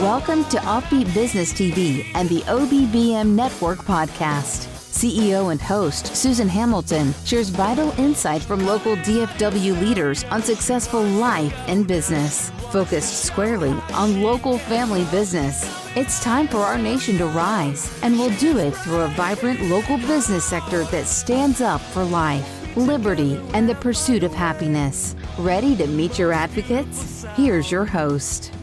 Welcome to OffBeat Business TV and the OBBM Network podcast. CEO and host Susan Hamilton shares vital insight from local DFW leaders on successful life and business, focused squarely on local family business. It's time for our nation to rise, and we'll do it through a vibrant local business sector that stands up for life, liberty, and the pursuit of happiness. Ready to meet your advocates? Here's your host.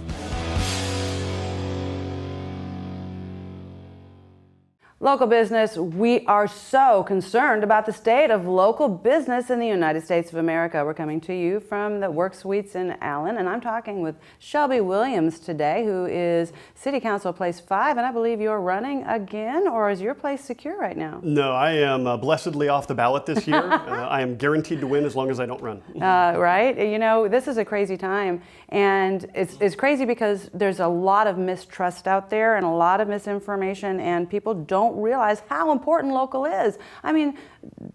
Local business, we are so concerned about the state of local business in the United States of America. We're coming to you from the Work Suites in Allen, and I'm talking with Shelby Williams today, who is City Council Place 5, and I believe you're running again, or is your place secure right now? No, I am blessedly off the ballot this year. I am guaranteed to win as long as I don't run. Right? You know, this is a crazy time, and it's crazy because there's a lot of mistrust out there and a lot of misinformation, and people don't realize how important local is. I mean,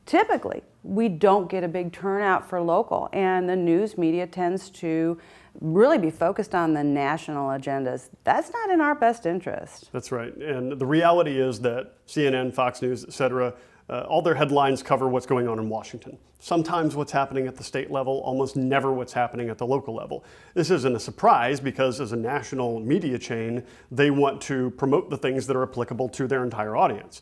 typically, we don't get a big turnout for local, and the news media tends to really be focused on the national agendas. That's not in our best interest. That's right. And the reality is that CNN, Fox News, et cetera, all their headlines cover what's going on in Washington. Sometimes what's happening at the state level, almost never what's happening at the local level. This isn't a surprise because as a national media chain, they want to promote the things that are applicable to their entire audience.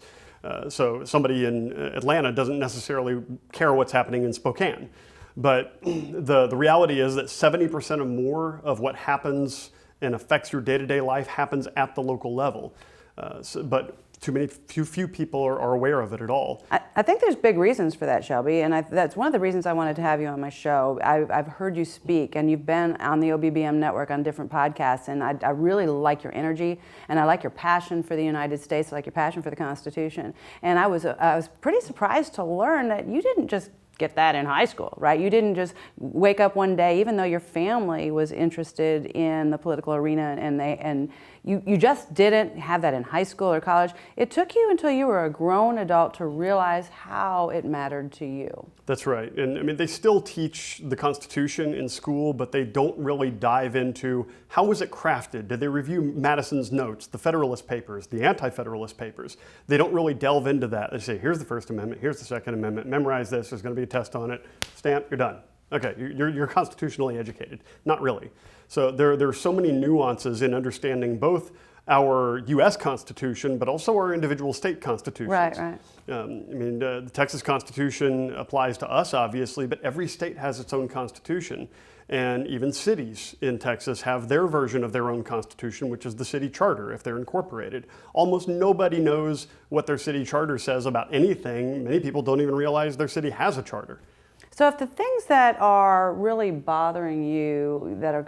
So somebody in Atlanta doesn't necessarily care what's happening in Spokane. But the reality is that 70% or more of what happens and affects your day-to-day life happens at the local level. But few people are aware of it at all. I think there's big reasons for that, Shelby, and that's one of the reasons I wanted to have you on my show. I've heard you speak, and you've been on the OBBM network on different podcasts, and I really like your energy, and I like your passion for the United States, I like your passion for the Constitution. And I was pretty surprised to learn that you didn't just get that in high school, right? You didn't just wake up one day, even though your family was interested in the political arena, and you just didn't have that in high school or college. It took you until you were a grown adult to realize how it mattered to you. That's right. And I mean, they still teach the Constitution in school, but they don't really dive into how was it crafted? Did they review Madison's notes, the Federalist Papers, the Anti-Federalist Papers? They don't really delve into that. They say, here's the First Amendment, here's the Second Amendment, memorize this, there's going to be a test on it, stamp, you're done. Okay, you're constitutionally educated. Not really. So there are so many nuances in understanding both our U.S. Constitution, but also our individual state constitutions. Right. The Texas Constitution applies to us, obviously, but every state has its own constitution. And even cities in Texas have their version of their own constitution, which is the city charter, if they're incorporated. Almost nobody knows what their city charter says about anything. Many people don't even realize their city has a charter. So if the things that are really bothering you that are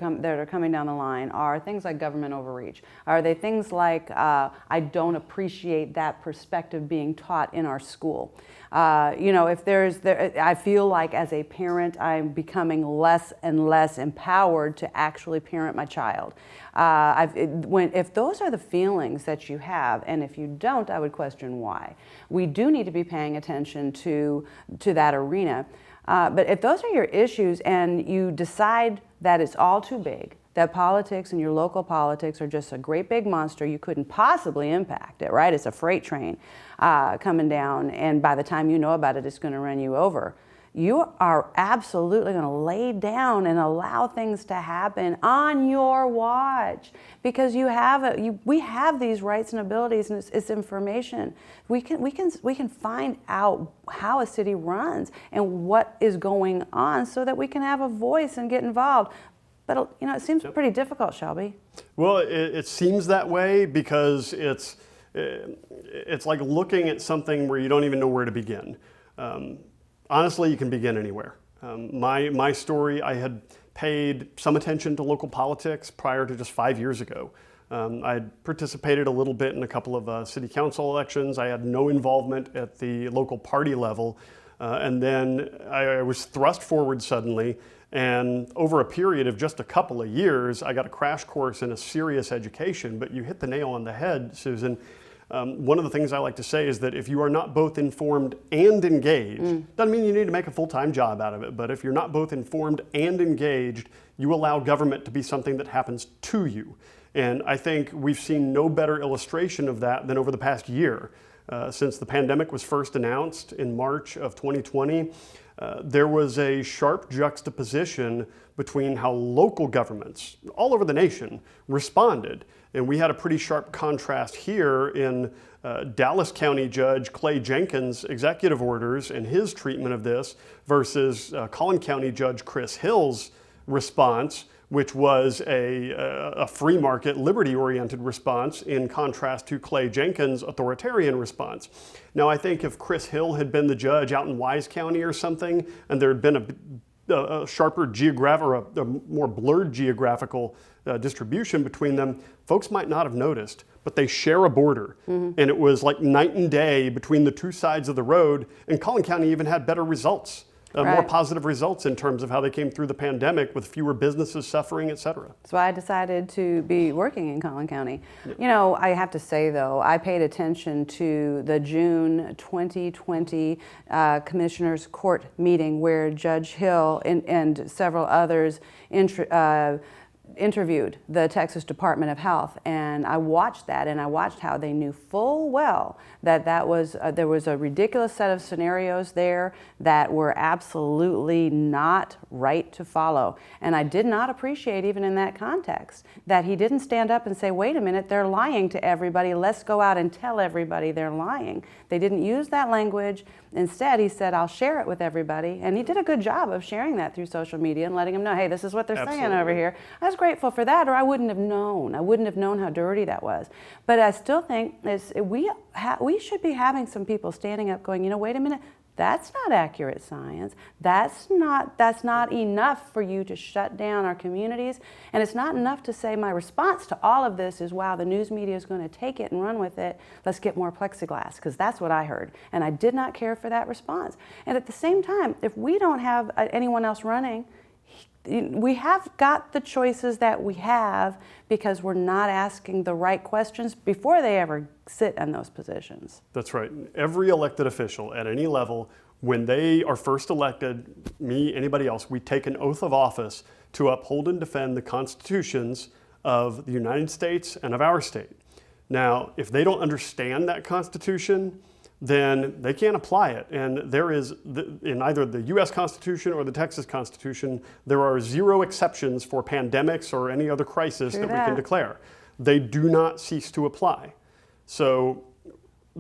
coming down the line are things like government overreach, are they things like I don't appreciate that perspective being taught in our school? I feel like as a parent I'm becoming less and less empowered to actually parent my child. If those are the feelings that you have, and if you don't, I would question why. We do need to be paying attention to that arena. But if those are your issues and you decide that it's all too big, that politics and your local politics are just a great big monster, you couldn't possibly impact it, right? It's a freight train coming down, and by the time you know about it, it's going to run you over. You are absolutely going to lay down and allow things to happen on your watch because we have these rights and abilities, and it's information. We can find out how a city runs and what is going on so that we can have a voice and get involved. But it seems pretty difficult, Shelby. Well, it seems that way because it's like looking at something where you don't even know where to begin. Honestly, you can begin anywhere. My story, I had paid some attention to local politics prior to just 5 years ago. I had participated a little bit in a couple of city council elections. I had no involvement at the local party level. And then I was thrust forward suddenly. And over a period of just a couple of years, I got a crash course in a serious education. But you hit the nail on the head, Susan. One of the things I like to say is that if you are not both informed and engaged, doesn't mean you need to make a full-time job out of it, but if you're not both informed and engaged, you allow government to be something that happens to you. And I think we've seen no better illustration of that than over the past year. Since the pandemic was first announced in March of 2020, there was a sharp juxtaposition between how local governments all over the nation responded. And we had a pretty sharp contrast here in Dallas County Judge Clay Jenkins' executive orders and his treatment of this versus Collin County Judge Chris Hill's response, which was a free market, liberty-oriented response in contrast to Clay Jenkins' authoritarian response. Now, I think if Chris Hill had been the judge out in Wise County or something, and there had been a sharper or a more blurred geographical distribution between them, folks might not have noticed, but they share a border. And it was like night and day between the two sides of the road, and Collin County even had better results. More positive results in terms of how they came through the pandemic with fewer businesses suffering, et cetera. That's why I decided to be working in Collin County. You know, I have to say though, I paid attention to the June 2020 Commissioners Court meeting where Judge Hill and several others interviewed the Texas Department of Health, and I watched that, and I watched how they knew full well that there was a ridiculous set of scenarios there that were absolutely not right to follow. And I did not appreciate, even in that context, that he didn't stand up and say, wait a minute, they're lying to everybody, let's go out and tell everybody they're lying. They didn't use that language. Instead, he said, I'll share it with everybody. And he did a good job of sharing that through social media and letting them know, hey, this is what they're saying over here. I was grateful for that, or I wouldn't have known. I wouldn't have known how dirty that was. But I still think we should be having some people standing up going, you know, wait a minute, that's not accurate science. That's not enough for you to shut down our communities. And it's not enough to say my response to all of this is, wow, the news media is going to take it and run with it. Let's get more plexiglass, because that's what I heard. And I did not care for that response. And at the same time, if we don't have anyone else running, we have got the choices that we have because we're not asking the right questions before they ever sit in those positions. That's right. Every elected official at any level, when they are first elected, me, anybody else, we take an oath of office to uphold and defend the constitutions of the United States and of our state. Now, if they don't understand that Constitution, then they can't apply it. And there is, in either the US Constitution or the Texas Constitution, there are zero exceptions for pandemics or any other crisis that we can declare. They do not cease to apply. So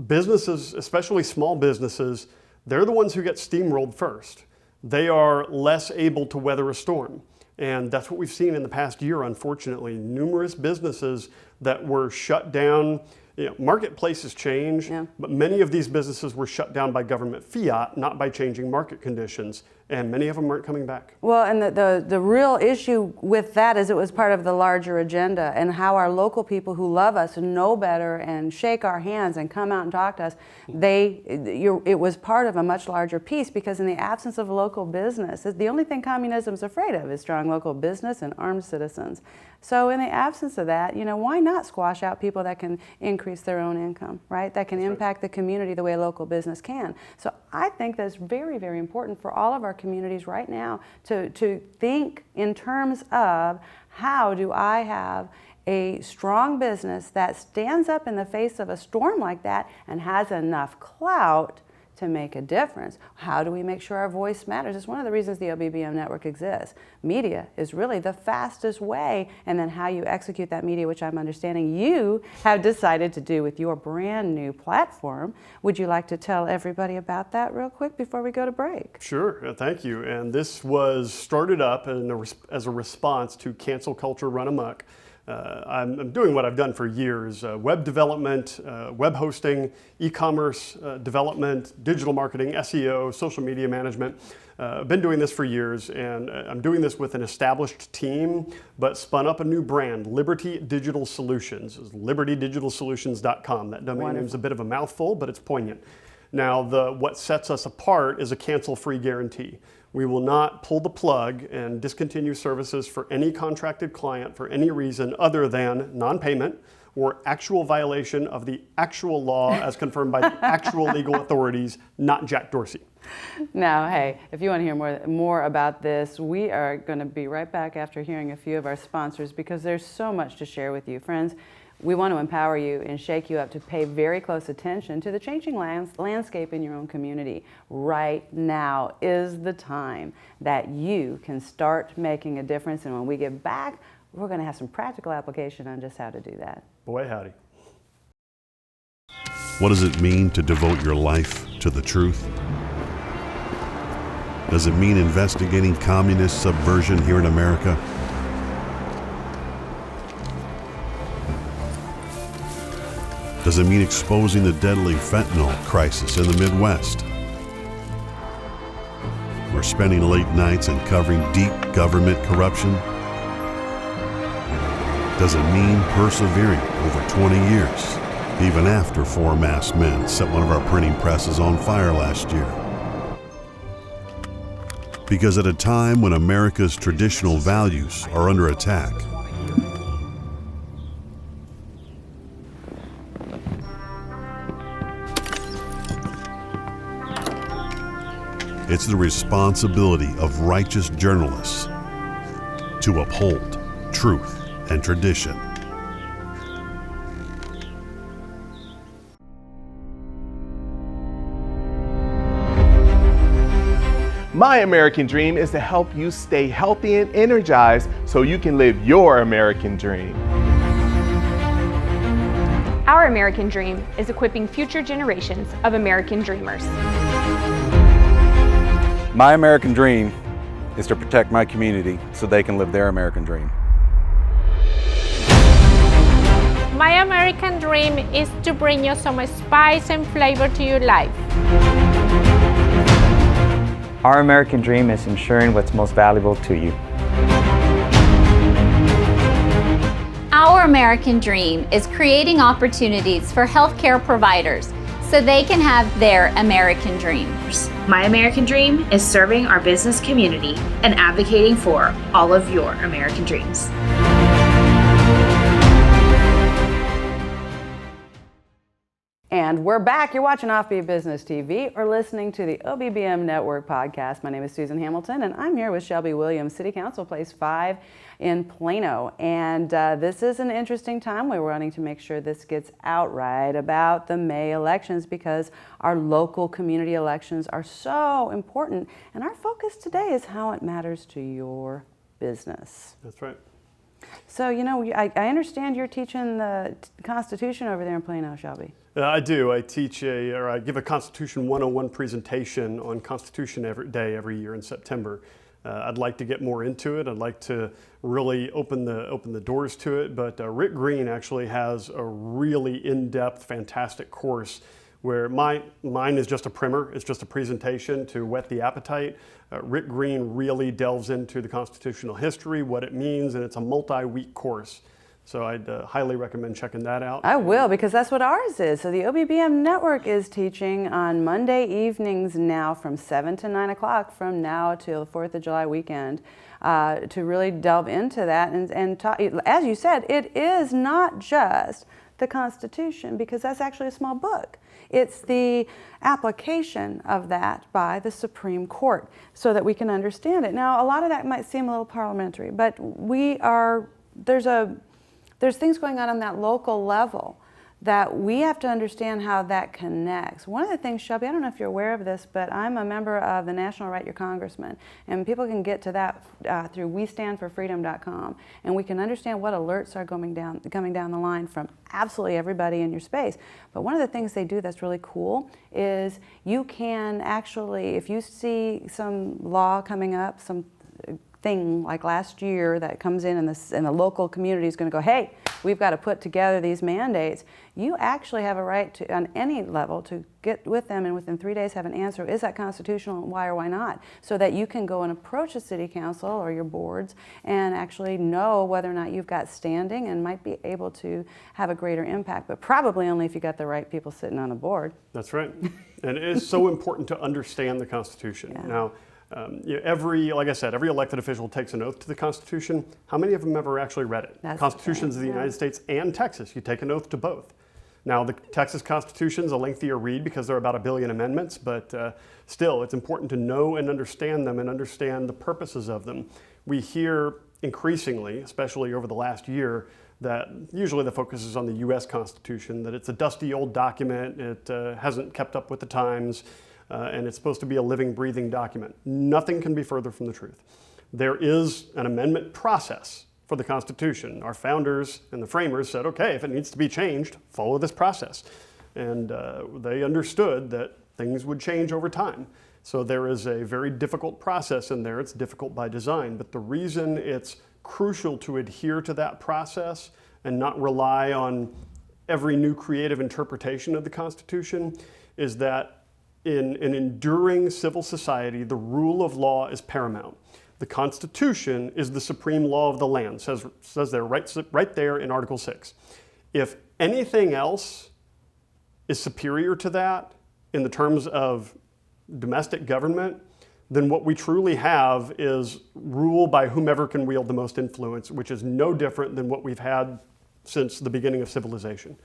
businesses, especially small businesses, they're the ones who get steamrolled first. They are less able to weather a storm. And that's what we've seen in the past year, unfortunately. Numerous businesses that were shut down. You know, marketplaces change, but many of these businesses were shut down by government fiat, not by changing market conditions, and many of them aren't coming back. Well, and the real issue with that is it was part of the larger agenda, and how our local people who love us and know better and shake our hands and come out and talk to us, it was part of a much larger piece, because in the absence of local business, the only thing communism's afraid of is strong local business and armed citizens. So in the absence of that, you know, why not squash out people that can increase their own income, right? That can impact the community the way a local business can. So I think that's very, very important for all of our communities right now to think in terms of, how do I have a strong business that stands up in the face of a storm like that and has enough clout to make a difference? How do we make sure our voice matters? It's one of the reasons the OBBM network exists. Media is really the fastest way, and then how you execute that media, which I'm understanding you have decided to do with your brand new platform. Would you like to tell everybody about that real quick before we go to break? Sure, thank you. And this was started up as a response to cancel culture run amok. I'm doing what I've done for years, web development, web hosting, e-commerce development, digital marketing, SEO, social media management. I've been doing this for years, and I'm doing this with an established team, but spun up a new brand, Liberty Digital Solutions, libertydigitalsolutions.com. That domain name is a bit of a mouthful, but it's poignant. Now, what sets us apart is a cancel-free guarantee. We will not pull the plug and discontinue services for any contracted client for any reason other than non-payment or actual violation of the actual law as confirmed by the actual legal authorities, not Jack Dorsey. Now, hey, if you want to hear more about this, we are going to be right back after hearing a few of our sponsors, because there's so much to share with you. Friends, we want to empower you and shake you up to pay very close attention to the changing landscape in your own community. Right now is the time that you can start making a difference. And when we get back, we're going to have some practical application on just how to do that. Boy, howdy. What does it mean to devote your life to the truth? Does it mean investigating communist subversion here in America? Does it mean exposing the deadly fentanyl crisis in the Midwest? Or spending late nights uncovering deep government corruption? Does it mean persevering over 20 years, even after 4 masked men set one of our printing presses on fire last year? Because at a time when America's traditional values are under attack, it's the responsibility of righteous journalists to uphold truth and tradition. My American dream is to help you stay healthy and energized so you can live your American dream. Our American dream is equipping future generations of American dreamers. My American dream is to protect my community so they can live their American dream. My American dream is to bring you some spice and flavor to your life. Our American dream is ensuring what's most valuable to you. Our American dream is creating opportunities for healthcare providers so they can have their American dreams. My American dream is serving our business community and advocating for all of your American dreams. And we're back. You're watching OffBeat Business TV or listening to the OBBM Network podcast. My name is Susan Hamilton, and I'm here with Shelby Williams, City Council Place 5 in Plano. And this is an interesting time. We're wanting to make sure this gets out right about the May elections, because our local community elections are so important. And our focus today is how it matters to your business. That's right. So, you know, I understand you're teaching the Constitution over there in Plano, Shelby. I do. I teach I give a Constitution 101 presentation on Constitution Day every year in September. I'd like to get more into it. I'd like to really open the doors to it. But Rick Green actually has a really in-depth, fantastic course where mine is just a primer. It's just a presentation to whet the appetite. Rick Green really delves into the constitutional history, what it means, and it's a multi-week course. So I'd highly recommend checking that out. I will, because that's what ours is. So the OBBM Network is teaching on Monday evenings now from 7 to 9 o'clock from now till the 4th of July weekend to really delve into that. And talk, as you said, it is not just the Constitution, because that's actually a small book. It's the application of that by the Supreme Court so that we can understand it. Now, a lot of that might seem a little parliamentary, but there's things going on that local level that we have to understand how that connects. One of the things, Shelby, I don't know if you're aware of this, but I'm a member of the National Write Your Congressman, and people can get to that through westandforfreedom.com, and we can understand what alerts are coming down the line from absolutely everybody in your space. But one of the things they do that's really cool is you can actually, if you see some law coming up, some thing like last year that comes in the local community is going to go, hey, we've got to put together these mandates. You actually have a right to, on any level, to get with them and within 3 days have an answer. Is that constitutional? Why or why not? So that you can go and approach the city council or your boards and actually know whether or not you've got standing and might be able to have a greater impact, but probably only if you got the right people sitting on the board. That's right. And it is so important to understand the Constitution. Yeah. Now, Like I said, every elected official takes an oath to the Constitution. How many of them ever actually read it? That's Constitutions of the United States and Texas, you take an oath to both. Now, the Texas Constitution is a lengthier read because there are about 1 billion amendments, but still, it's important to know and understand them and understand the purposes of them. We hear increasingly, especially over the last year, that usually the focus is on the U.S. Constitution, that it's a dusty old document, it hasn't kept up with the times, and it's supposed to be a living, breathing document. Nothing can be further from the truth. There is an amendment process for the Constitution. Our founders and the framers said, okay, if it needs to be changed, follow this process. And they understood that things would change over time. So there is a very difficult process in there. It's difficult by design, but the reason it's crucial to adhere to that process and not rely on every new creative interpretation of the Constitution is that in an enduring civil society, the rule of law is paramount. The Constitution is the supreme law of the land, says there right there in Article 6. If anything else is superior to that in the terms of domestic government, then what we truly have is rule by whomever can wield the most influence, which is no different than what we've had since the beginning of civilization.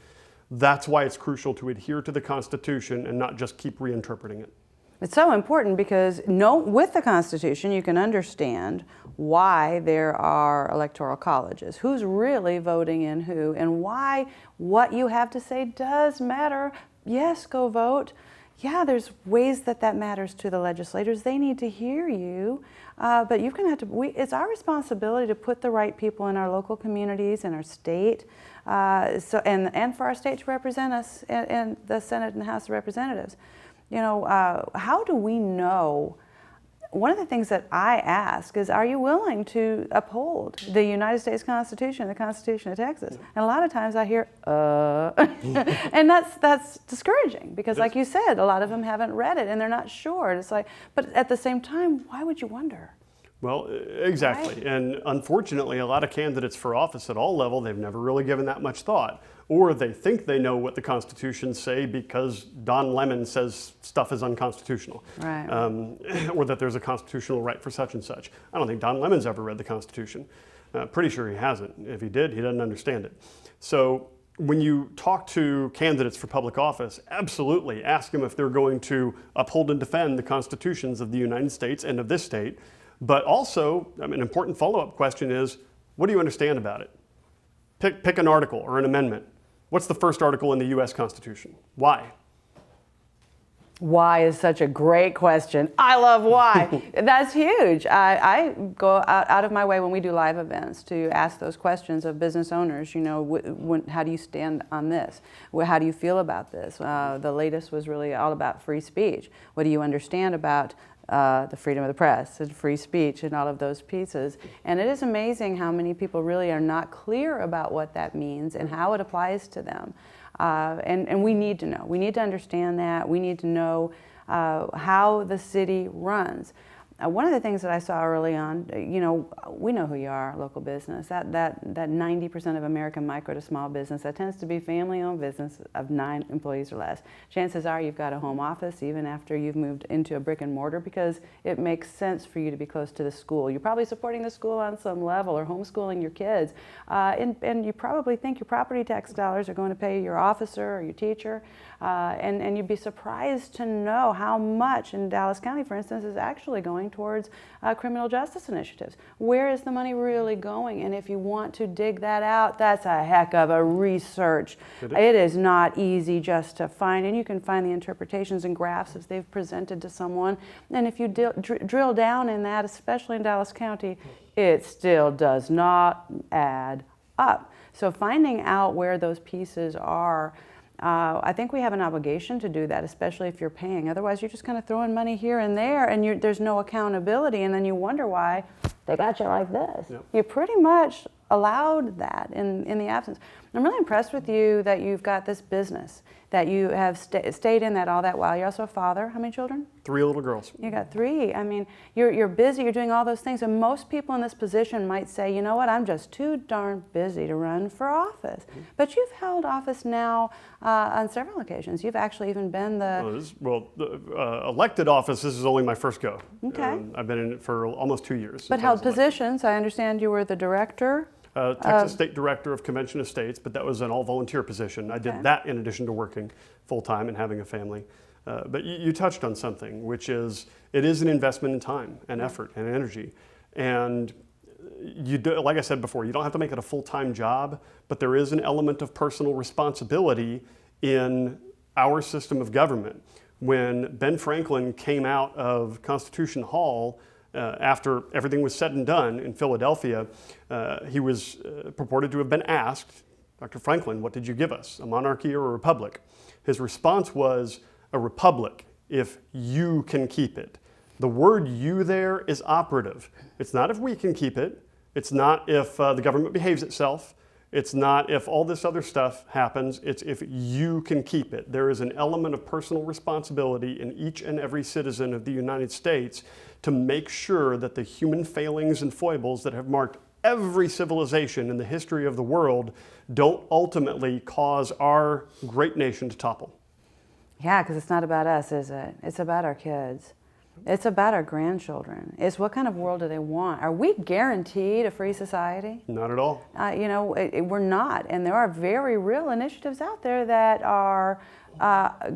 That's why it's crucial to adhere to the Constitution and not just keep reinterpreting it. It's so important because with the Constitution, you can understand why there are electoral colleges, who's really voting in who, and why what you have to say does matter. Yes, go vote. Yeah, there's ways that matters to the legislators. They need to hear you, but you're going to have to. It's our responsibility to put the right people in our local communities and our state, and for our state to represent us in the Senate and House of Representatives. You know, how do we know? One of the things that I ask is, are you willing to uphold the United States Constitution, the Constitution of Texas? And a lot of times I hear, and that's discouraging because, like you said, a lot of them haven't read it and they're not sure. It's like, but at the same time, why would you wonder? Well, exactly. Right? And unfortunately, a lot of candidates for office at all levels, they've never really given that much thought. Or they think they know what the Constitutions say because Don Lemon says stuff is unconstitutional. Right. Or that there's a constitutional right for such and such. I don't think Don Lemon's ever read the Constitution. Pretty sure he hasn't. If he did, he doesn't understand it. So when you talk to candidates for public office, absolutely ask them if they're going to uphold and defend the constitutions of the United States and of this state. But also, an important follow-up question is, what do you understand about it? Pick an article or an amendment. What's the first article in the U.S. Constitution? Why? Why is such a great question. I love why. That's huge. I go out of my way when we do live events to ask those questions of business owners. You know, how do you stand on this? How do you feel about this? The latest was really all about free speech. What do you understand about the freedom of the press and free speech and all of those pieces? And it is amazing how many people really are not clear about what that means and how it applies to them. And we need to know. We need to understand that. We need to know how the city runs. One of the things that I saw early on, you know, we know who you are, local business. That 90% of American micro to small business, that tends to be family-owned business of 9 employees or less. Chances are you've got a home office even after you've moved into a brick and mortar because it makes sense for you to be close to the school. You're probably supporting the school on some level or homeschooling your kids. And you probably think your property tax dollars are going to pay your officer or your teacher. And you'd be surprised to know how much in Dallas County, for instance, is actually going towards criminal justice initiatives. Where is the money really going? And if you want to dig that out, that's a heck of a research. It is not easy just to find, and you can find the interpretations and graphs as they've presented to someone. And if you drill down in that, especially in Dallas County, it still does not add up. So finding out where those pieces are, I think we have an obligation to do that, especially if you're paying. Otherwise, you're just kind of throwing money here and there, and there's no accountability, and then you wonder why they got you like this. Yep. You pretty much allowed that in the absence. I'm really impressed with you that you've got this business, that you have stayed in that all that while. You're also a father. How many children? 3 little girls. You got 3. I mean, you're busy, you're doing all those things, and most people in this position might say, you know what, I'm just too darn busy to run for office. But you've held office now on several occasions. You've actually even been the... Elected office, this is only my first go. Okay. I've been in it for almost 2 years. But held positions. I understand you were the director. Texas State Director of Convention of States, but that was an all-volunteer position. I did that in addition to working full-time and having a family. But you touched on something, which is it is an investment in time and effort and energy. And you do, like I said before, you don't have to make it a full-time job, but there is an element of personal responsibility in our system of government. When Ben Franklin came out of Constitution Hall, after everything was said and done in Philadelphia, he was purported to have been asked, Dr. Franklin, what did you give us, a monarchy or a republic? His response was, a republic, if you can keep it. The word you there is operative. It's not if we can keep it. It's not if the government behaves itself. It's not if all this other stuff happens. It's if you can keep it. There is an element of personal responsibility in each and every citizen of the United States to make sure that the human failings and foibles that have marked every civilization in the history of the world don't ultimately cause our great nation to topple. Yeah, because it's not about us, is it? It's about our kids. It's about our grandchildren. It's what kind of world do they want? Are we guaranteed a free society? Not at all. We're not. And there are very real initiatives out there that are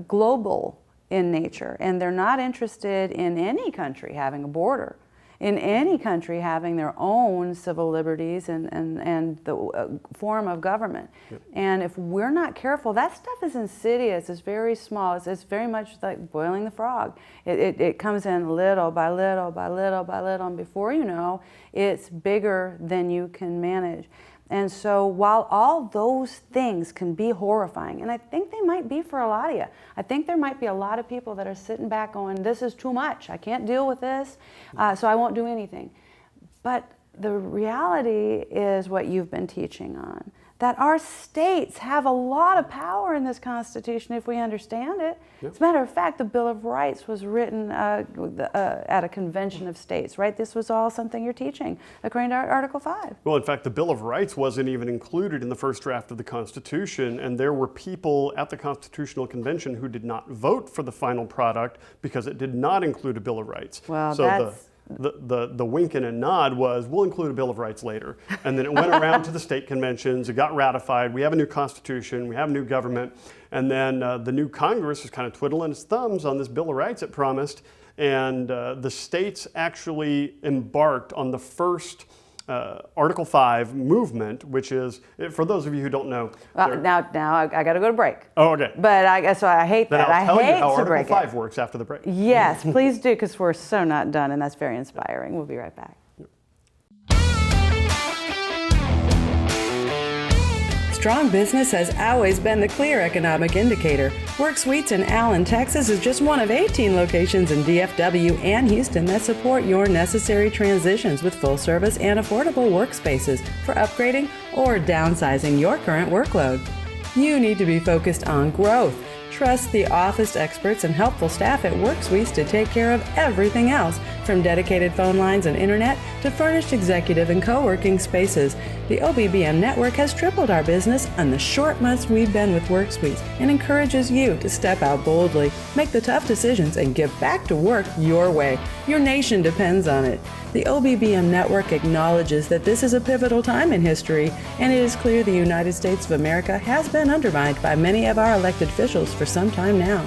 global in nature. And they're not interested in any country having a border, in any country having their own civil liberties and the form of government. Yep. And if we're not careful, that stuff is insidious. It's very small. It's very much like boiling the frog. It comes in little by little by little by little, and before you know, it's bigger than you can manage. And so while all those things can be horrifying, and I think they might be for a lot of you, I think there might be a lot of people that are sitting back going, this is too much, I can't deal with this, so I won't do anything. But the reality is what you've been teaching on, that our states have a lot of power in this Constitution if we understand it. Yep. As a matter of fact, the Bill of Rights was written at a convention of states, right? This was all something you're teaching, according to Article 5. Well, in fact, the Bill of Rights wasn't even included in the first draft of the Constitution, and there were people at the Constitutional Convention who did not vote for the final product because it did not include a Bill of Rights. Well, so the wink and a nod was, we'll include a Bill of Rights later. And then it went around to the state conventions, it got ratified, we have a new constitution, we have a new government, and then the new Congress was kind of twiddling its thumbs on this Bill of Rights it promised, and the states actually embarked on the first Article 5 movement, which is, for those of you who don't know. Well, now I got to go to break. Oh, okay. But I hate then that. I'll tell you how Article 5 works after the break. Yes, please do, because we're so not done, and that's very inspiring. We'll be right back. Strong business has always been the clear economic indicator. WorkSuites in Allen, Texas is just one of 18 locations in DFW and Houston that support your necessary transitions with full service and affordable workspaces for upgrading or downsizing your current workload. You need to be focused on growth. Trust the office experts and helpful staff at WorkSuites to take care of everything else, from dedicated phone lines and internet to furnished executive and co-working spaces. The OBBM network has tripled our business in the short months we've been with WorkSuites and encourages you to step out boldly, make the tough decisions, and get back to work your way. Your nation depends on it. The OBBM network acknowledges that this is a pivotal time in history, and it is clear the United States of America has been undermined by many of our elected officials for some time now.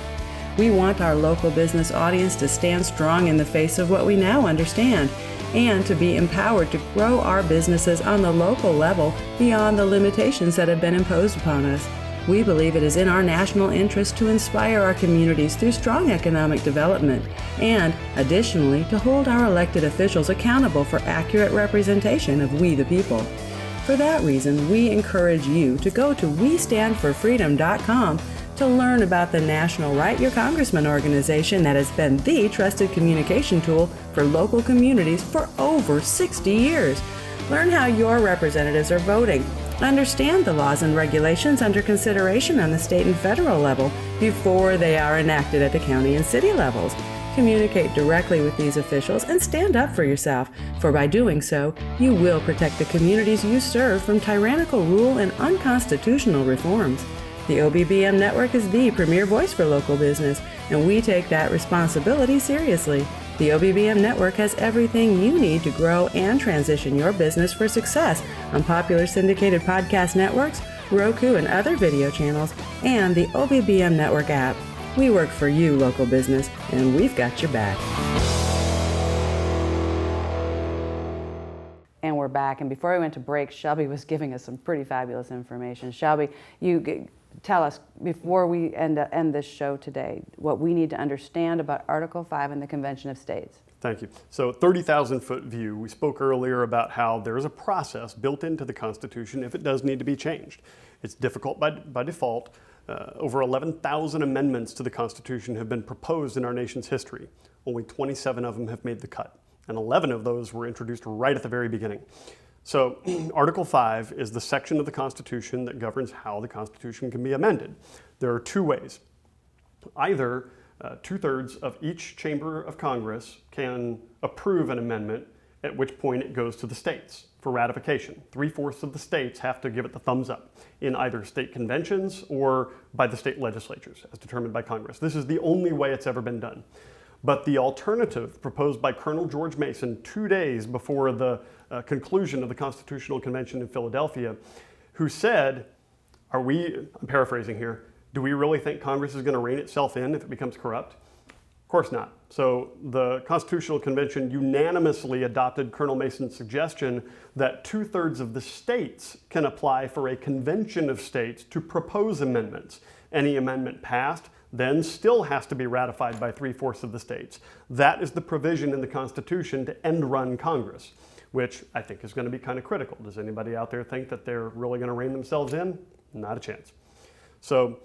We want our local business audience to stand strong in the face of what we now understand, and to be empowered to grow our businesses on the local level beyond the limitations that have been imposed upon us. We believe it is in our national interest to inspire our communities through strong economic development, and additionally to hold our elected officials accountable for accurate representation of we the people. For that reason, we encourage you to go to WeStandForFreedom.com to learn about the National Write Your Congressman organization that has been the trusted communication tool for local communities for over 60 years. Learn how your representatives are voting. Understand the laws and regulations under consideration on the state and federal level before they are enacted at the county and city levels. Communicate directly with these officials and stand up for yourself, for by doing so, you will protect the communities you serve from tyrannical rule and unconstitutional reforms. The OBBM Network is the premier voice for local business, and we take that responsibility seriously. The OBBM Network has everything you need to grow and transition your business for success on popular syndicated podcast networks, Roku and other video channels, and the OBBM Network app. We work for you, local business, and we've got your back. And we're back. And before we went to break, Shelby was giving us some pretty fabulous information. Shelby, you tell us, before we end this show today, what we need to understand about Article 5 in the Convention of States. Thank you. So 30,000-foot view, we spoke earlier about how there is a process built into the Constitution if it does need to be changed. It's difficult by default. Over 11,000 amendments to the Constitution have been proposed in our nation's history. Only 27 of them have made the cut, and 11 of those were introduced right at the very beginning. So Article 5 is the section of the Constitution that governs how the Constitution can be amended. There are two ways. Either 2/3 of each chamber of Congress can approve an amendment, at which point it goes to the states for ratification. 3/4 of the states have to give it the thumbs up in either state conventions or by the state legislatures as determined by Congress. This is the only way it's ever been done. But the alternative proposed by Colonel George Mason 2 days before the conclusion of the Constitutional Convention in Philadelphia, who said, I'm paraphrasing here, do we really think Congress is going to rein itself in if it becomes corrupt? Of course not. So the Constitutional Convention unanimously adopted Colonel Mason's suggestion that 2/3 of the states can apply for a convention of states to propose amendments. Any amendment passed then still has to be ratified by 3/4 of the states. That is the provision in the Constitution to end run Congress, which I think is going to be kind of critical. Does anybody out there think that they're really going to rein themselves in? Not a chance. So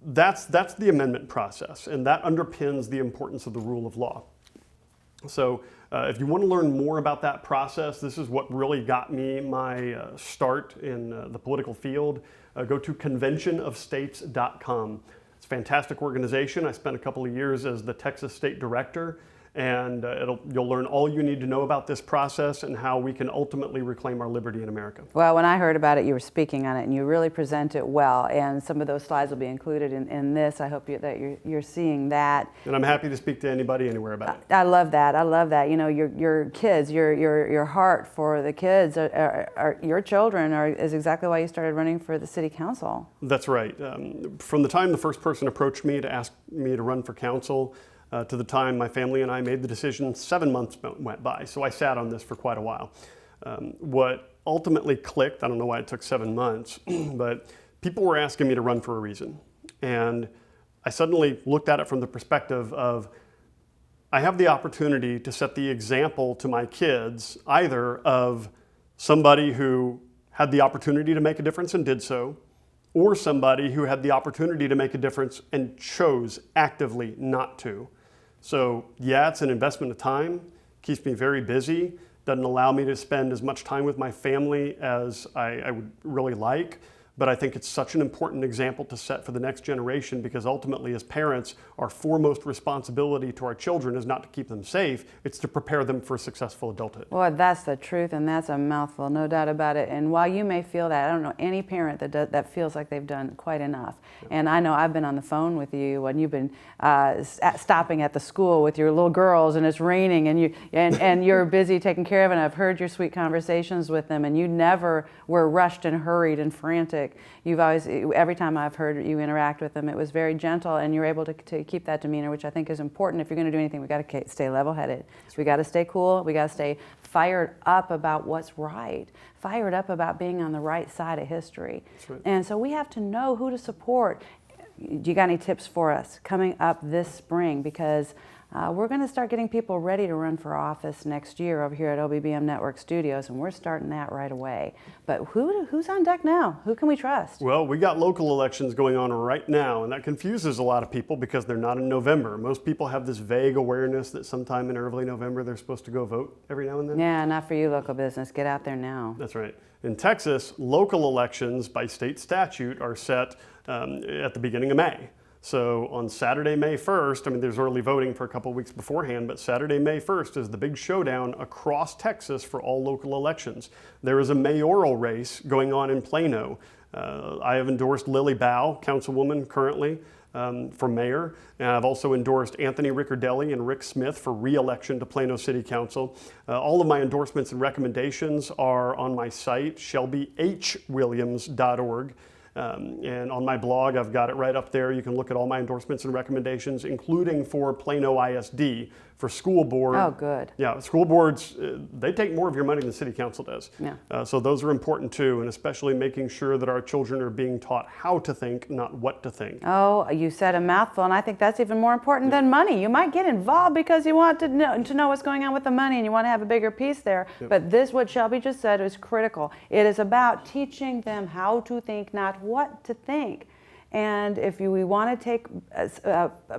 that's the amendment process, and that underpins the importance of the rule of law. So if you want to learn more about that process, this is what really got me my start in the political field. Go to conventionofstates.com. It's a fantastic organization. I spent a couple of years as the Texas State Director, and you'll learn all you need to know about this process and how we can ultimately reclaim our liberty in America. Well, when I heard about it, you were speaking on it, and you really present it well, and some of those slides will be included in this. I hope that you're seeing that. And I'm happy to speak to anybody anywhere about it. I love that. I love that. You know, your kids, your heart for the kids, your children is exactly why you started running for the city council. That's right. From the time the first person approached me to ask me to run for council, to the time my family and I made the decision, 7 months went by. So I sat on this for quite a while. What ultimately clicked, I don't know why it took 7 months, but people were asking me to run for a reason. And I suddenly looked at it from the perspective of, I have the opportunity to set the example to my kids, either of somebody who had the opportunity to make a difference and did so, or somebody who had the opportunity to make a difference and chose actively not to. So yeah, it's an investment of time, keeps me very busy, doesn't allow me to spend as much time with my family as I would really like, but I think it's such an important example to set for the next generation, because ultimately as parents, our foremost responsibility to our children is not to keep them safe, it's to prepare them for successful adulthood. Well, that's the truth, and that's a mouthful, no doubt about it. And while you may feel that, I don't know any parent that feels like they've done quite enough. Yeah. And I know I've been on the phone with you when you've been stopping at the school with your little girls, and it's raining, and you're busy taking care of it. And I've heard your sweet conversations with them, and you never were rushed and hurried and frantic. You've always, every time I've heard you interact with them, it was very gentle, and you're able to keep that demeanor, which I think is important. If you're going to do anything, we got to stay level-headed. We got to stay cool. We got to stay fired up about what's right, fired up about being on the right side of history. Right. And so we have to know who to support. Do you got any tips for us coming up this spring? Because we're going to start getting people ready to run for office next year over here at OBBM Network Studios, and we're starting that right away. But who's on deck now? Who can we trust? Well, we got local elections going on right now, and that confuses a lot of people because they're not in November. Most people have this vague awareness that sometime in early November they're supposed to go vote every now and then. Yeah, not for you, local business. Get out there now. That's right. In Texas, local elections by state statute are set at the beginning of May. So on Saturday, May 1st, I mean, there's early voting for a couple weeks beforehand, but Saturday, May 1st is the big showdown across Texas for all local elections. There is a mayoral race going on in Plano. I have endorsed Lily Bow, councilwoman currently, for mayor. And I've also endorsed Anthony Ricciardelli and Rick Smith for re-election to Plano City Council. All of my endorsements and recommendations are on my site, shelbyhwilliams.org. And on my blog, I've got it right up there. You can look at all my endorsements and recommendations, including for Plano ISD, for school board. Oh, good. Yeah, school boards, they take more of your money than city council does. Yeah. So those are important too, and especially making sure that our children are being taught how to think, not what to think. Oh, you said a mouthful, and I think that's even more important than money. You might get involved because you want to know what's going on with the money and you want to have a bigger piece there. Yep. But this, what Shelby just said, is critical. It is about teaching them how to think, not what to think. And if we want to take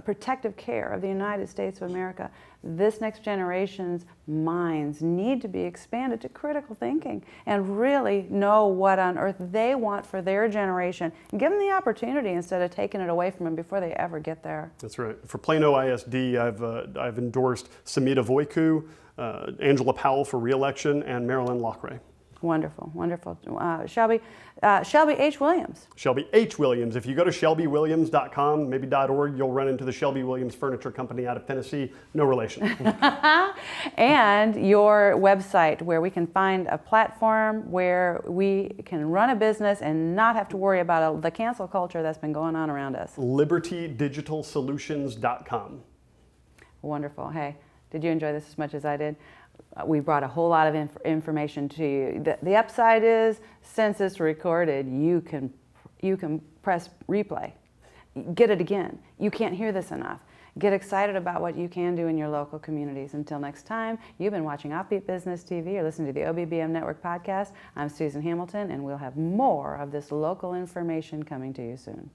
protective care of the United States of America, this next generation's minds need to be expanded to critical thinking and really know what on earth they want for their generation and give them the opportunity instead of taking it away from them before they ever get there. That's right. For Plano ISD, I've endorsed Samita Voiku, Angela Powell for re-election, and Marilyn Lochray. Wonderful, wonderful. Shelby H. Williams. Shelby H. Williams. If you go to shelbywilliams.com, maybe .org, you'll run into the Shelby Williams Furniture Company out of Tennessee. No relation. And your website where we can find a platform where we can run a business and not have to worry about the cancel culture that's been going on around us. libertydigitalsolutions.com. Wonderful. Hey, did you enjoy this as much as I did? We brought a whole lot of information to you. The upside is, since it's recorded, you can press replay. Get it again. You can't hear this enough. Get excited about what you can do in your local communities. Until next time, you've been watching OffBeat Business TV or listening to the OBBM Network podcast. I'm Susan Hamilton, and we'll have more of this local information coming to you soon.